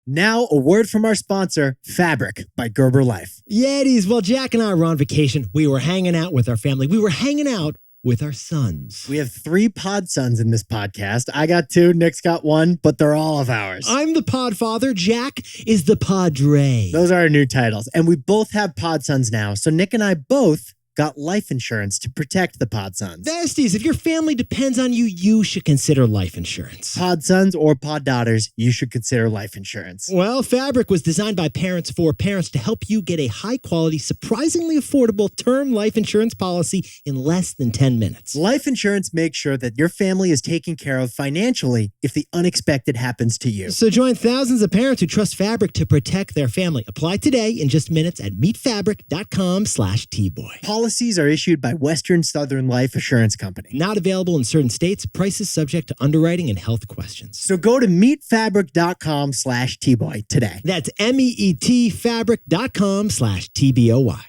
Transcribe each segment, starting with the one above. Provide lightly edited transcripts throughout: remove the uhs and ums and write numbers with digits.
Now, a word from our sponsor, Fabric by Gerber Life. Yetis, well, Jack and I were on vacation. We were hanging out with our family. We were hanging out with our sons. We have 3 pod sons in this podcast. I got 2, Nick's got 1, but they're all of ours. I'm the pod father. Jack is the padre. Those are our new titles. And we both have pod sons now. So Nick and I both got life insurance to protect the pod sons. Besties, if your family depends on you, you should consider life insurance. Pod sons or pod daughters, you should consider life insurance. Well, Fabric was designed by parents for parents to help you get a high-quality, surprisingly affordable term life insurance policy in less than 10 minutes. Life insurance makes sure that your family is taken care of financially if the unexpected happens to you. So join thousands of parents who trust Fabric to protect their family. Apply today in just minutes at meetfabric.com/tboy. Policies are issued by Western Southern Life Assurance Company. Not available in certain states. Prices subject to underwriting and health questions. So go to meetfabric.com/tboy today. That's meetfabric.com/tboy.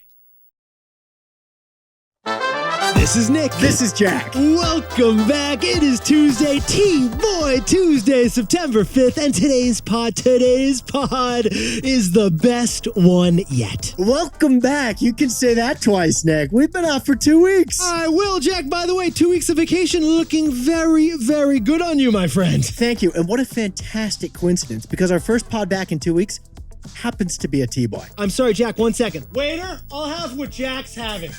This is Nick. This is Jack. Welcome back. It is Tuesday, T-Boy Tuesday, September 5th, and today's pod is the best one yet. Welcome back. You can say that twice, Nick. We've been off for 2 weeks. I will, Jack. By the way, 2 weeks of vacation looking very, very good on you, my friend. Thank you. And what a fantastic coincidence, because our first pod back in 2 weeks happens to be a T-Boy. I'm sorry, Jack. 1 second. Waiter, I'll have what Jack's having.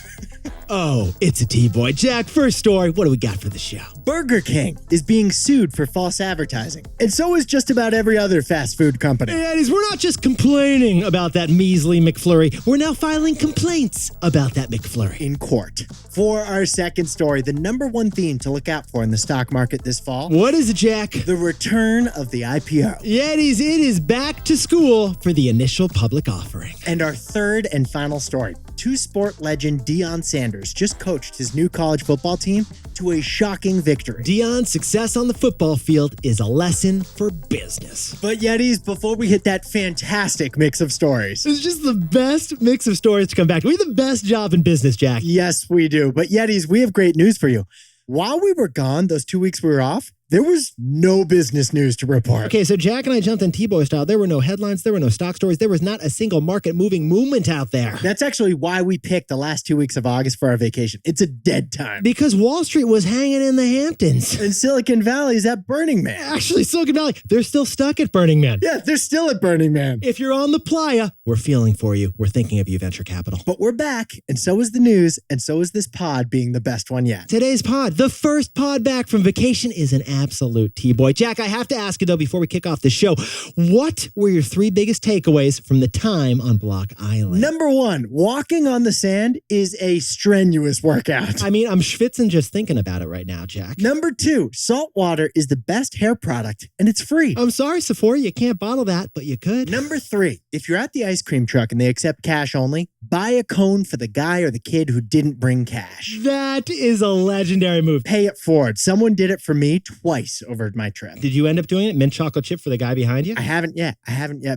Oh, it's a T-Boy. Jack, first story. What do we got for the show? Burger King is being sued for false advertising. And so is just about every other fast food company. And we're not just complaining about that measly McFlurry. We're now filing complaints about that McFlurry. In court. For our second story, the number one theme to look out for in the stock market this fall. What is it, Jack? The return of the IPO. Yetis, it is back to school for the initial public offering. And our third and final story. Two-sport legend Deion Sanders just coached his new college football team to a shocking victory. Deion's success on the football field is a lesson for business. But Yetis, before we hit that fantastic mix of stories. It's just the best mix of stories to come back to. We have the best job in business, Jack. Yes, we do. But Yetis, we have great news for you. While we were gone, those 2 weeks we were off, there was no business news to report. Okay, so Jack and I jumped in T-Boy style. There were no headlines. There were no stock stories. There was not a single market-moving movement out there. That's actually why we picked the last 2 weeks of August for our vacation. It's a dead time. Because Wall Street was hanging in the Hamptons. And Silicon Valley is at Burning Man. Actually, Silicon Valley, they're still stuck at Burning Man. Yeah, they're still at Burning Man. If you're on the playa, we're feeling for you. We're thinking of you, venture capital. But we're back, and so is the news, and so is this pod being the best one yet. Today's pod, the first pod back from vacation, is an absolute T-Boy. Jack, I have to ask you, though, before we kick off the show, what were your 3 biggest takeaways from the time on Block Island? Number 1, walking on the sand is a strenuous workout. I mean, I'm schwitzing just thinking about it right now, Jack. Number 2, salt water is the best hair product, and it's free. I'm sorry, Sephora, you can't bottle that, but you could. Number 3, if you're at the ice cream truck and they accept cash only, buy a cone for the guy or the kid who didn't bring cash. That is a legendary move. Pay it forward. Someone did it for me twice over my trip. Did you end up doing it? Mint chocolate chip for the guy behind you? I haven't yet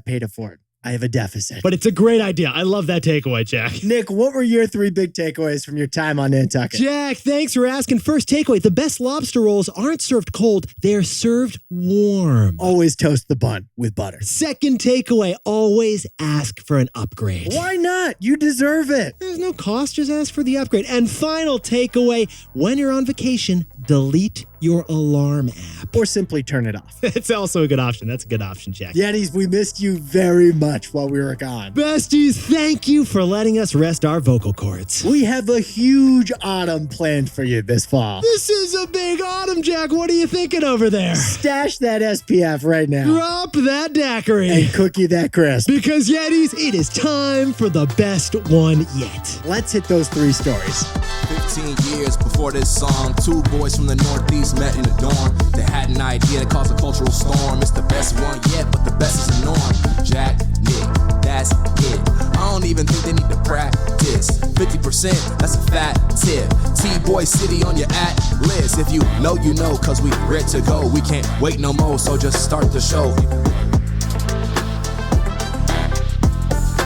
paid it forward. I have a deficit. But it's a great idea. I love that takeaway, Jack. Nick, what were your 3 big takeaways from your time on Nantucket? Jack, thanks for asking. First takeaway, the best lobster rolls aren't served cold. They're served warm. Always toast the bun with butter. Second takeaway, always ask for an upgrade. Why not? You deserve it. There's no cost, just ask for the upgrade. And final takeaway, when you're on vacation, delete your alarm app. Or simply turn it off. It's also a good option. That's a good option, Jack. Yetis, we missed you very much while we were gone. Besties, thank you for letting us rest our vocal cords. We have a huge autumn planned for you this fall. This is a big autumn, Jack. What are you thinking over there? Stash that SPF right now. Drop that daiquiri. And cookie that crisp. Because Yetis, it is time for the best one yet. Let's hit those 3 stories. 15 years before this song, 2 boys from the Northeast met in a dorm. They had an idea that caused a cultural storm. It's the best one yet, but the best is the norm. Jack, Nick, that's it. I don't even think they need to practice. 50%, that's a fat tip. T-Boy City on your at-list. If you know, you know, cause we ready to go. We can't wait no more, so just start the show.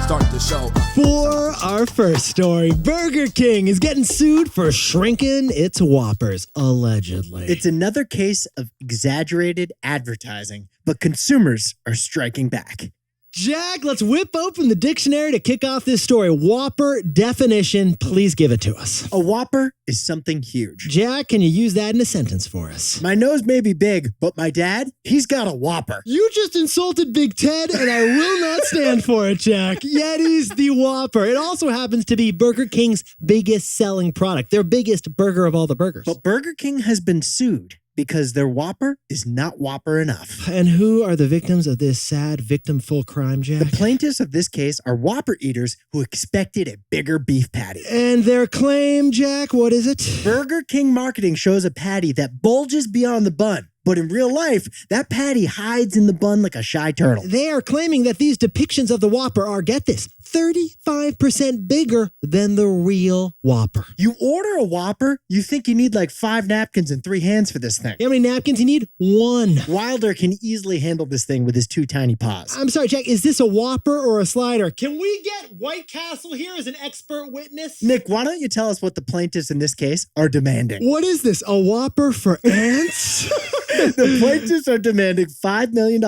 Start the the show. For our first story, Burger King is getting sued for shrinking its Whoppers, allegedly. It's another case of exaggerated advertising, but consumers are striking back. Jack, let's whip open the dictionary to kick off this story. Whopper definition, please give it to us. A Whopper is something huge. Jack, can you use that in a sentence for us? My nose may be big, but my dad, he's got a Whopper. You just insulted Big Ted, and I will not stand for it, Jack. Yeti's the Whopper. It also happens to be Burger King's biggest selling product, their biggest burger of all the burgers. But Burger King has been sued because their Whopper is not Whopper enough. And who are the victims of this sad victim-full crime, Jack? The plaintiffs of this case are Whopper eaters who expected a bigger beef patty. And their claim, Jack, what is it? Burger King marketing shows a patty that bulges beyond the bun. But in real life, that patty hides in the bun like a shy turtle. They are claiming that these depictions of the Whopper are, get this, 35% bigger than the real Whopper. You order a Whopper, you think you need like 5 napkins and 3 hands for this thing. How many napkins you need? 1. Wilder can easily handle this thing with his 2 tiny paws. I'm sorry, Jack, is this a Whopper or a slider? Can we get White Castle here as an expert witness? Nick, why don't you tell us what the plaintiffs in this case are demanding? What is this, a Whopper for ants? The plaintiffs are demanding $5 million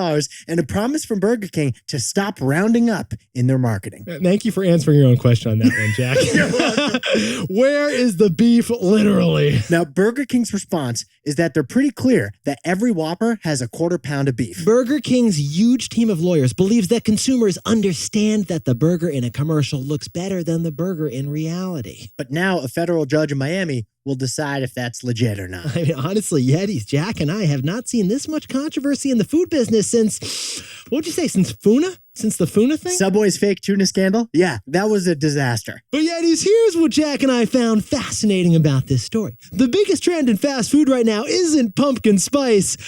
and a promise from Burger King to stop rounding up in their marketing. Thank you for answering your own question on that one, Jack. You're welcome. Where is the beef, literally? Now, Burger King's response is that they're pretty clear that every Whopper has a quarter pound of beef. Burger King's huge team of lawyers believes that consumers understand that the burger in a commercial looks better than the burger in reality. But now a federal judge in Miami will decide if that's legit or not. I mean, honestly, Yetis, Jack and I have not seen this much controversy in the food business since, what'd you say, since Funa? Since the Funa thing? Subway's fake tuna scandal? Yeah, that was a disaster. But Yetis, here's what Jack and I found fascinating about this story. The biggest trend in fast food right now isn't pumpkin spice.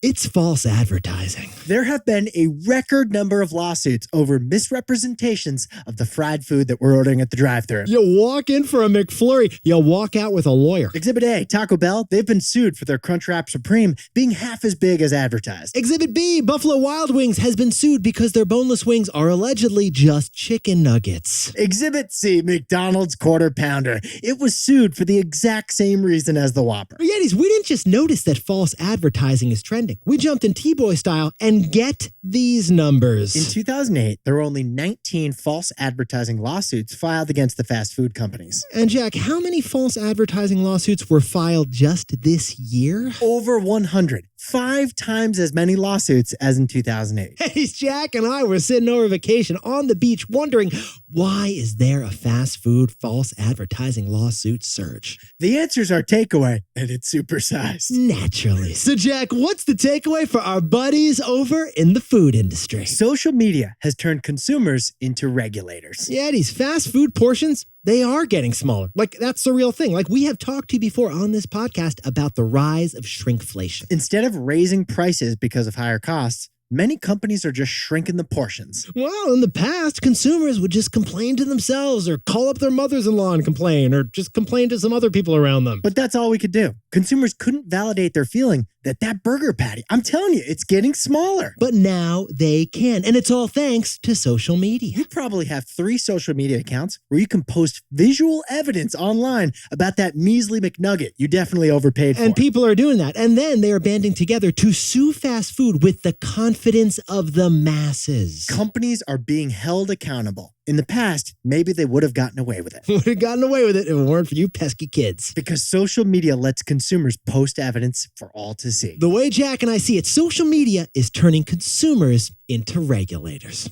It's false advertising. There have been a record number of lawsuits over misrepresentations of the fried food that we're ordering at the drive-thru. You walk in for a McFlurry, you walk out with a lawyer. Exhibit A, Taco Bell, they've been sued for their Crunchwrap Supreme being half as big as advertised. Exhibit B, Buffalo Wild Wings has been sued because their boneless wings are allegedly just chicken nuggets. Exhibit C, McDonald's Quarter Pounder. It was sued for the exact same reason as the Whopper. But Yetis, we didn't just notice that false advertising is trending. We jumped in T-Boy style and get these numbers. In 2008, there were only 19 false advertising lawsuits filed against the fast food companies. And Jack, how many false advertising lawsuits were filed just this year? Over 100. 5 times as many lawsuits as in 2008. Hey, Jack and I were sitting over vacation on the beach wondering, why is there a fast food false advertising lawsuit surge? The answer's our takeaway, and it's supersized. Naturally. So, Jack, what's the takeaway for our buddies over in the food industry? Social media has turned consumers into regulators. Yeah, these fast food portions, they are getting smaller. Like, that's the real thing. Like, we have talked to you before on this podcast about the rise of shrinkflation. Instead of raising prices because of higher costs, many companies are just shrinking the portions. Well, in the past, consumers would just complain to themselves or call up their mothers-in-law and complain or just complain to some other people around them. But that's all we could do. Consumers couldn't validate their feeling that burger patty, I'm telling you, it's getting smaller. But now they can, and it's all thanks to social media. You probably have 3 social media accounts where you can post visual evidence online about that measly McNugget you definitely overpaid for. And people are doing that. And then they are banding together to sue fast food with the confidence of the masses. Companies are being held accountable. In the past, maybe they would have gotten away with it. Would have gotten away with it if it weren't for you pesky kids. Because social media lets consumers post evidence for all to see. The way Jack and I see it, social media is turning consumers into regulators.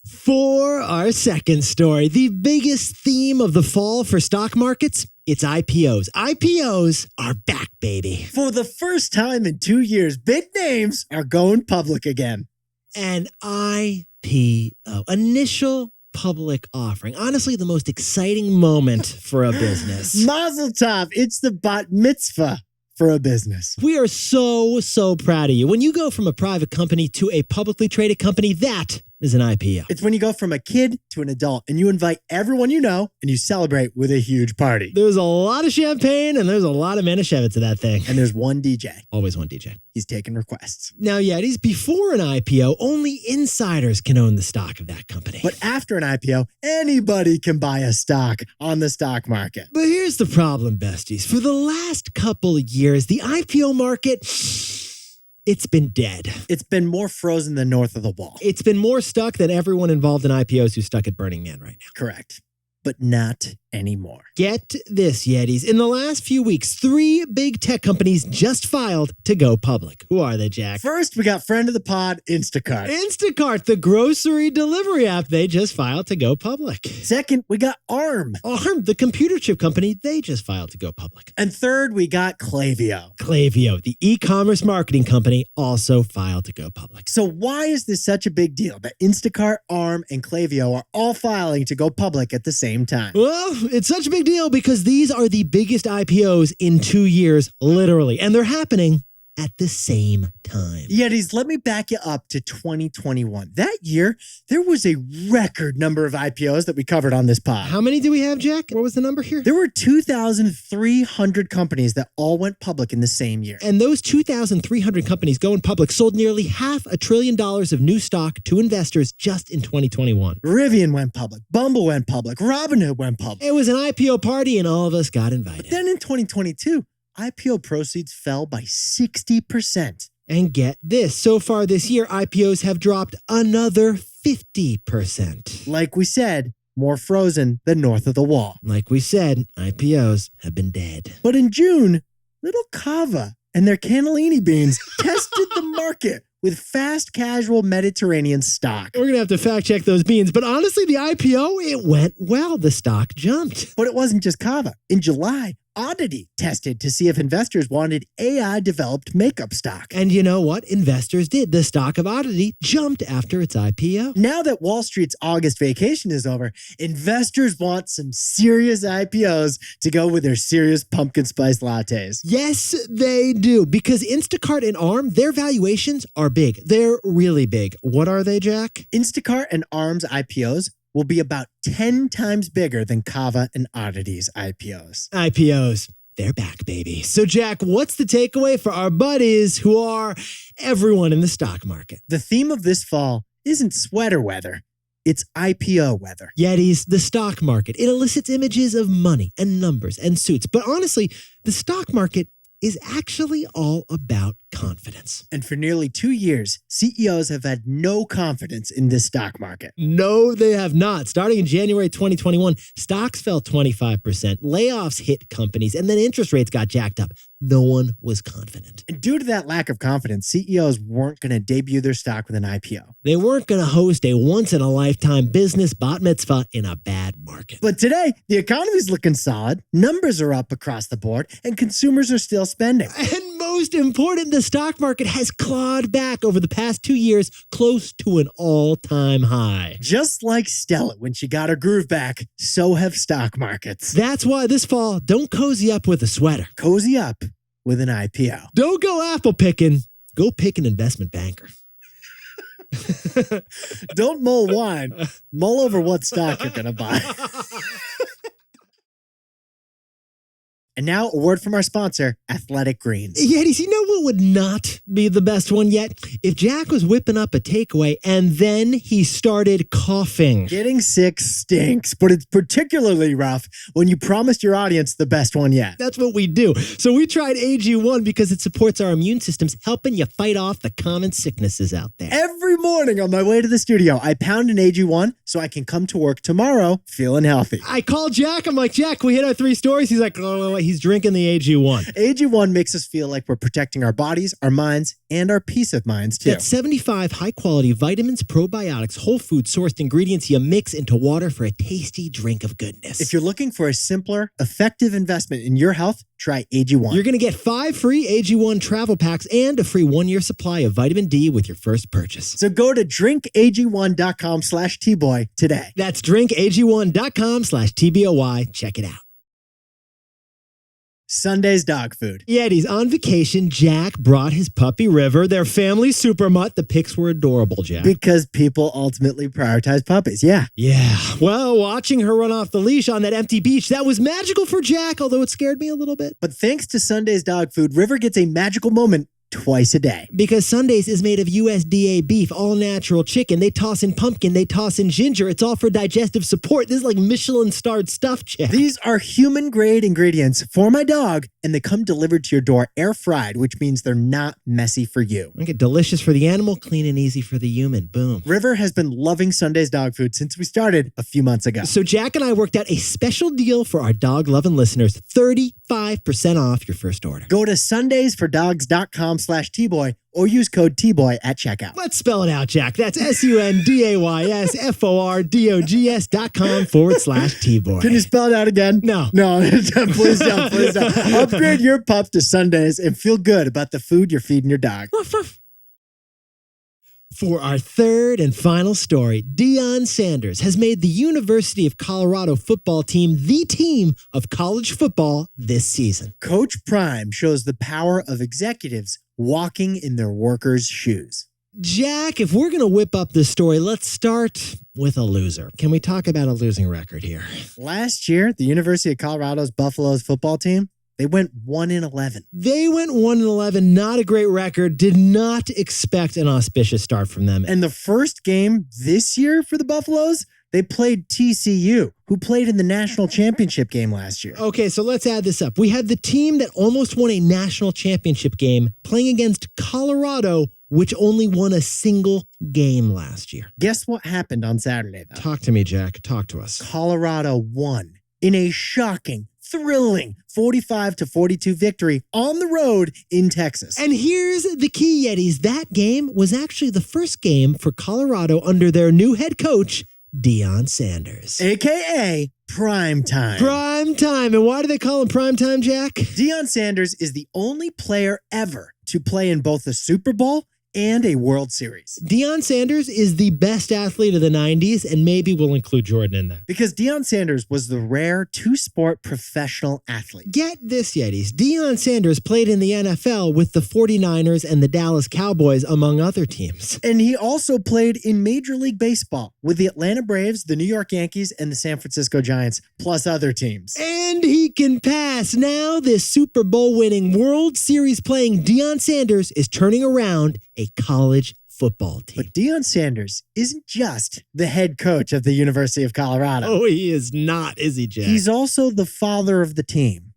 For our second story, the biggest theme of the fall for stock markets, it's IPOs. IPOs are back, baby. For the first time in 2 years, big names are going public again. An IPO, initial public offering. Honestly, the most exciting moment for a business. Mazel tov, it's the bat mitzvah for a business. We are so proud of you. When you go from a private company to a publicly traded company, that is an IPO? It's when you go from a kid to an adult and you invite everyone you know and you celebrate with a huge party. There's a lot of champagne and there's a lot of Manischewitz to that thing. And there's one DJ. Always one DJ. He's taking requests. Now, Yetis, before an IPO, only insiders can own the stock of that company. But after an IPO, anybody can buy a stock on the stock market. But here's the problem, besties. For the last couple of years, the IPO market, it's been dead. It's been more frozen than north of the wall. It's been more stuck than everyone involved in IPOs who's stuck at Burning Man right now. Correct. But not anymore. Get this, Yetis. In the last few weeks, 3 big tech companies just filed to go public. Who are they, Jack? First, we got friend of the pod, Instacart. Instacart, the grocery delivery app, they just filed to go public. Second, we got ARM. ARM, the computer chip company, they just filed to go public. And third, we got Klaviyo. Klaviyo, the e-commerce marketing company, also filed to go public. So why is this such a big deal that Instacart, ARM, and Klaviyo are all filing to go public at the same time? Well, it's such a big deal because these are the biggest IPOs in 2 years, literally, and they're happening at the same time. Yetis, let me back you up to 2021. That year, there was a record number of IPOs that we covered on this pod. How many do we have, Jack? What was the number here? There were 2,300 companies that all went public in the same year. And those 2,300 companies going public sold nearly $500 billion of new stock to investors just in 2021. Rivian went public. Bumble went public. Robinhood went public. It was an IPO party and all of us got invited. But then in 2022, IPO proceeds fell by 60%. And get this, so far this year, IPOs have dropped another 50%. Like we said, more frozen than north of the wall. Like we said, IPOs have been dead. But in June, little Cava and their cannellini beans tested the market with fast casual Mediterranean stock. We're going to have to fact check those beans, but honestly, the IPO, it went well. The stock jumped. But it wasn't just Cava. In July, Oddity tested to see if investors wanted AI-developed makeup stock. And you know what? Investors did. The stock of Oddity jumped after its IPO. Now that Wall Street's August vacation is over, investors want some serious IPOs to go with their serious pumpkin spice lattes. Yes, they do. Because Instacart and ARM, their valuations are big. They're really big. What are they, Jack? Instacart and ARM's IPOs will be about 10 times bigger than Cava and Oddity's IPOs. IPOs, they're back, baby. So, Jack, what's the takeaway for our buddies who are everyone in the stock market? The theme of this fall isn't sweater weather. It's IPO weather. Yetis, the stock market, it elicits images of money and numbers and suits. But honestly, the stock market is actually all about confidence. And for nearly 2 years, CEOs have had no confidence in this stock market. No, they have not. Starting in January 2021, stocks fell 25%, layoffs hit companies, and then interest rates got jacked up. No one was confident. And due to that lack of confidence, CEOs weren't going to debut their stock with an IPO. They weren't going to host a once-in-a-lifetime business bat mitzvah in a bad market. But today, the economy's looking solid, numbers are up across the board, and consumers are still spending. And most important, the stock market has clawed back over the past 2 years close to an all-time high. Just like Stella when she got her groove back, so have stock markets. That's why this fall, don't cozy up with a sweater. Cozy up with an IPO. Don't go apple picking. Go pick an investment banker. Don't mull wine. Mull over what stock you're going to buy. And now, a word from our sponsor, Athletic Greens. Yetis, you know what would not be the best one yet? If Jack was whipping up a takeaway and then he started coughing. Getting sick stinks, but it's particularly rough when you promised your audience the best one yet. That's what we do. So we tried AG1 because it supports our immune systems, helping you fight off the common sicknesses out there. Every morning on my way to the studio, I pound an AG1 so I can come to work tomorrow feeling healthy. I called Jack. I'm like, Jack, we hit our 3 stories. He's like, oh, he's drinking the AG1. AG1 makes us feel like we're protecting our bodies, our minds, and our peace of minds too. That's 75 high-quality vitamins, probiotics, whole food-sourced ingredients you mix into water for a tasty drink of goodness. If you're looking for a simpler, effective investment in your health, try AG1. You're going to get 5 free AG1 travel packs and a free 1-year supply of vitamin D with your first purchase. So go to drinkag1.com/tboy today. That's drinkag1.com/TBOY. Check it out. Sunday's dog food. Yetis, on vacation, Jack brought his puppy River, their family super mutt. The pics were adorable, Jack. Because people ultimately prioritize puppies. Yeah. Yeah. Well, watching her run off the leash on that empty beach, that was magical for Jack, although it scared me a little bit. But thanks to Sunday's dog food, River gets a magical moment twice a day. Because Sundays is made of USDA beef, all natural chicken. They toss in pumpkin, they toss in ginger. It's all for digestive support. This is like Michelin-starred stuff, Jack. These are human-grade ingredients for my dog, and they come delivered to your door air-fried, which means they're not messy for you. Okay, delicious for the animal, clean and easy for the human. Boom. River has been loving Sunday's dog food since we started a few months ago. So Jack and I worked out a special deal for our dog-loving listeners. 35% off your first order. Go to sundaysfordogs.com/tboy or use code TBOY at checkout. Let's spell it out, Jack. That's sundaysfordogs.com/TBoy. Can you spell it out again? No. No, please don't, please don't. Upgrade your pup to Sundays and feel good about the food you're feeding your dog. For our third and final story, Deion Sanders has made the University of Colorado football team the team of college football this season. Coach Prime shows the power of executives walking in their workers' shoes. Jack, if we're going to whip up this story, let's start with a loser. Can we talk about a losing record here? Last year, the University of Colorado's Buffaloes football team, they went 1-11. They went 1-11, not a great record. Did not expect an auspicious start from them. And the first game this year for the Buffaloes, they played TCU, who played in the national championship game last year. Okay, so let's add this up. We had the team that almost won a national championship game playing against Colorado, which only won a single game last year. Guess what happened on Saturday, though? Talk to me, Jack. Talk to us. Colorado won in a shocking, thrilling 45-42 victory on the road in Texas. And here's the key, Yetis. That game was actually the first game for Colorado under their new head coach, Deion Sanders. AKA Prime Time. Prime Time. And why do they call him Prime Time, Jack? Deion Sanders is the only player ever to play in both the Super Bowl and a World Series. Deion Sanders is the best athlete of the 90s, and maybe we'll include Jordan in that. Because Deion Sanders was the rare two-sport professional athlete. Get this, Yetis. Deion Sanders played in the NFL with the 49ers and the Dallas Cowboys, among other teams. And he also played in Major League Baseball with the Atlanta Braves, the New York Yankees, and the San Francisco Giants, plus other teams. And he can pass. Now this Super Bowl winning, World Series playing Deion Sanders is turning around a college football team. But Deion Sanders isn't just the head coach of the University of Colorado. Oh, he is not, is he, Jack? He's also the father of the team.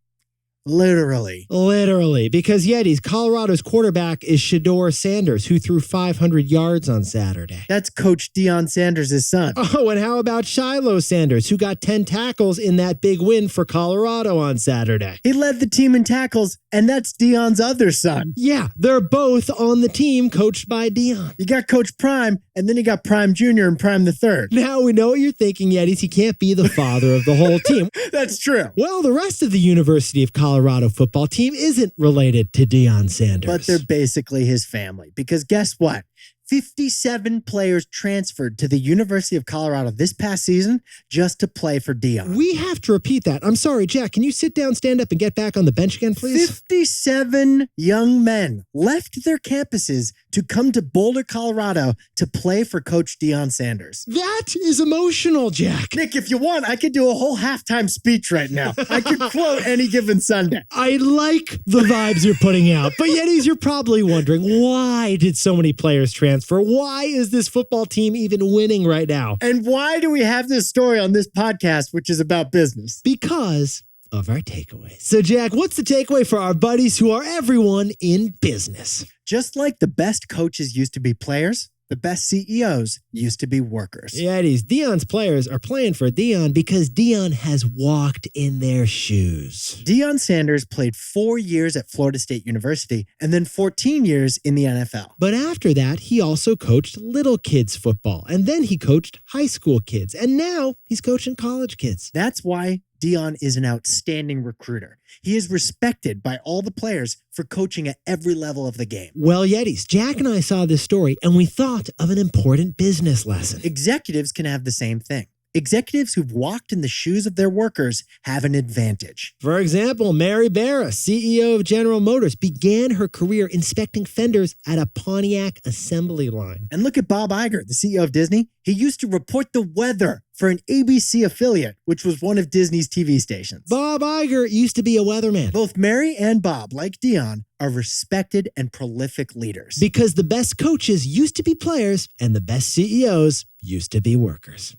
Literally. Literally. Because Yetis, Colorado's quarterback is Shedeur Sanders, who threw 500 yards on Saturday. That's Coach Deion Sanders' son. Oh, and how about Shiloh Sanders, who got 10 tackles in that big win for Colorado on Saturday? He led the team in tackles, and that's Deion's other son. Yeah, they're both on the team coached by Deion. You got Coach Prime, and then you got Prime Jr. and Prime the Third. Now we know what you're thinking, Yetis. He can't be the father of the whole team. That's true. Well, the rest of the University of Colorado football team isn't related to Deion Sanders. But they're basically his family. Because guess what? 57 players transferred to the University of Colorado this past season just to play for Deion. We have to repeat that. I'm sorry, Jack. Can you sit down, stand up, and get back on the bench again, please? 57 young men left their campuses to come to Boulder, Colorado to play for Coach Deion Sanders. That is emotional, Jack. Nick, if you want, I could do a whole halftime speech right now. I could quote any given Sunday. I like the vibes you're putting out. But Yetis, you're probably wondering, why did so many players transfer? Why is this football team even winning right now? And why do we have this story on this podcast, which is about business? Because of our takeaways. So, Jack, what's the takeaway for our buddies who are everyone in business? Just like the best coaches used to be players, the best CEOs used to be workers. Yetis, Deion's players are playing for Deion because Deion has walked in their shoes. Deion Sanders played 4 years at Florida State University and then 14 years in the NFL. But after that, he also coached little kids football, and then he coached high school kids, and now he's coaching college kids. That's why Deion is an outstanding recruiter. He is respected by all the players for coaching at every level of the game. Well, Yetis, Jack and I saw this story and we thought of an important business lesson. Executives can have the same thing. executives who've walked in the shoes of their workers have an advantage. For example, Mary Barra, CEO of General Motors, began her career inspecting fenders at a Pontiac assembly line. And look at Bob Iger, the CEO of Disney. He used to report the weather for an ABC affiliate, which was one of Disney's TV stations. Bob Iger used to be a weatherman. Both Mary and Bob, like Deion, are respected and prolific leaders. Because the best coaches used to be players and the best CEOs used to be workers.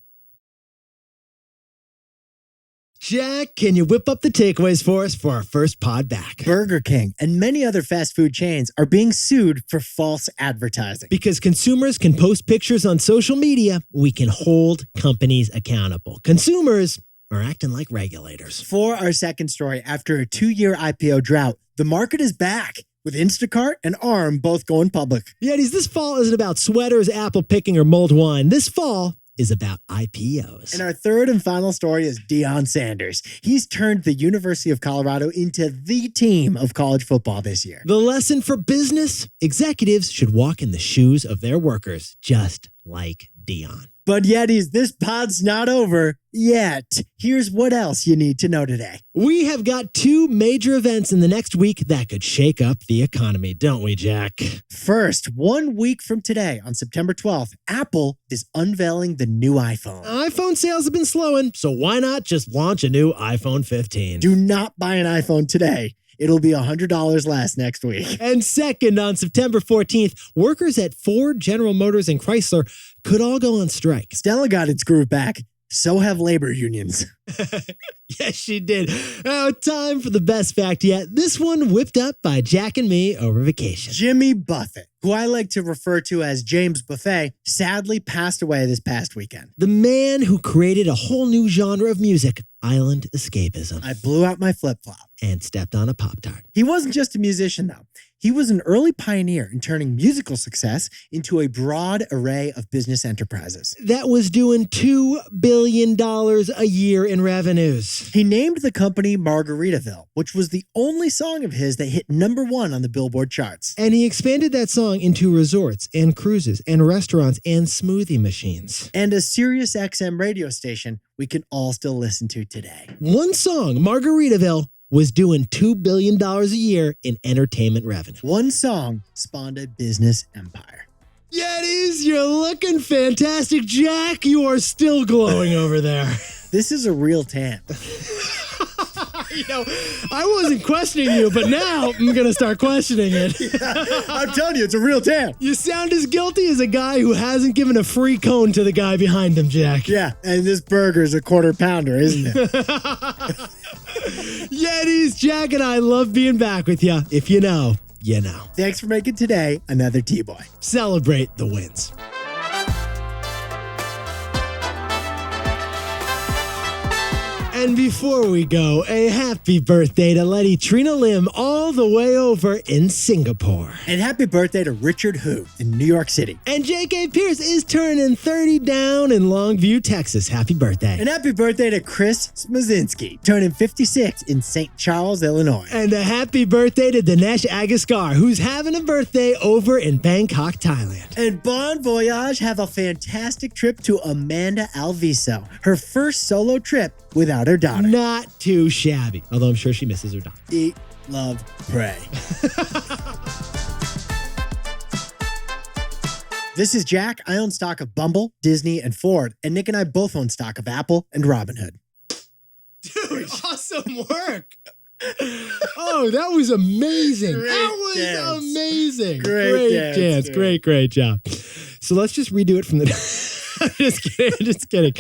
Jack, can you whip up the takeaways for us for our first pod back? Burger King and many other fast food chains are being sued for false advertising. Because consumers can post pictures on social media, we can hold companies accountable. Consumers are acting like regulators. For our second story, after a 2-year IPO drought, the market is back, with Instacart and Arm both going public. Yetis, this fall isn't about sweaters, apple picking, or mulled wine. This fall is about IPOs. And our third and final story is Deion Sanders. He's turned the University of Colorado into the team of college football this year. The lesson for business: executives should walk in the shoes of their workers, just like Deion. But Yetis, this pod's not over yet. Here's what else you need to know today. We have got 2 major events in the next week that could shake up the economy, don't we, Jack? First, 1 week from today, on September 12th, Apple is unveiling the new iPhone. iPhone sales have been slowing, so why not just launch a new iPhone 15? Do not buy an iPhone today. It'll be $100 less next week. And second, on September 14th, workers at Ford, General Motors, and Chrysler could all go on strike. Stella got its groove back. So have labor unions. Yes, she did. Oh, time for the best fact yet. This one whipped up by Jack and me over vacation. Jimmy Buffett, who I like to refer to as James Buffet, sadly passed away this past weekend. The man who created a whole new genre of music, island escapism. I blew out my flip-flop. And stepped on a Pop-Tart. He wasn't just a musician, though. He was an early pioneer in turning musical success into a broad array of business enterprises. That was doing $2 billion a year in revenues. He named the company Margaritaville, which was the only song of his that hit #1 on the Billboard charts. And he expanded that song into resorts and cruises and restaurants and smoothie machines. And a Sirius XM radio station we can all still listen to today. One song, Margaritaville, was doing $2 billion a year in entertainment revenue. One song spawned a business empire. Yetis, you're looking fantastic. Jack, you are still glowing over there. This is a real tan. I wasn't questioning you, but now I'm going to start questioning it. Yeah, I'm telling you, it's a real tan. You sound as guilty as a guy who hasn't given a free cone to the guy behind him, Jack. Yeah, and this burger's a quarter pounder, isn't it? Yetis, Jack and I love being back with you. If you know, you know. Thanks for making today another T-Boy. Celebrate the wins. And before we go, a happy birthday to Letty Trina Lim all the way over in Singapore. And happy birthday to Richard Hu in New York City. And J.K. Pierce is turning 30 down in Longview, Texas. Happy birthday. And happy birthday to Chris Smazinski, turning 56 in St. Charles, Illinois. And a happy birthday to Dinesh Agaskar, who's having a birthday over in Bangkok, Thailand. And bon voyage, have a fantastic trip to Amanda Alviso, her first solo trip without her daughter. Not too shabby, although I'm sure she misses her daughter. Eat, love, pray. This is Jack. I own stock of Bumble, Disney, and Ford. And Nick and I both own stock of Apple and Robinhood. Dude, awesome work. Oh, that was amazing. Amazing. Great dance. Great job. So let's just redo it from the... I'm just kidding.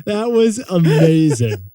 That was amazing.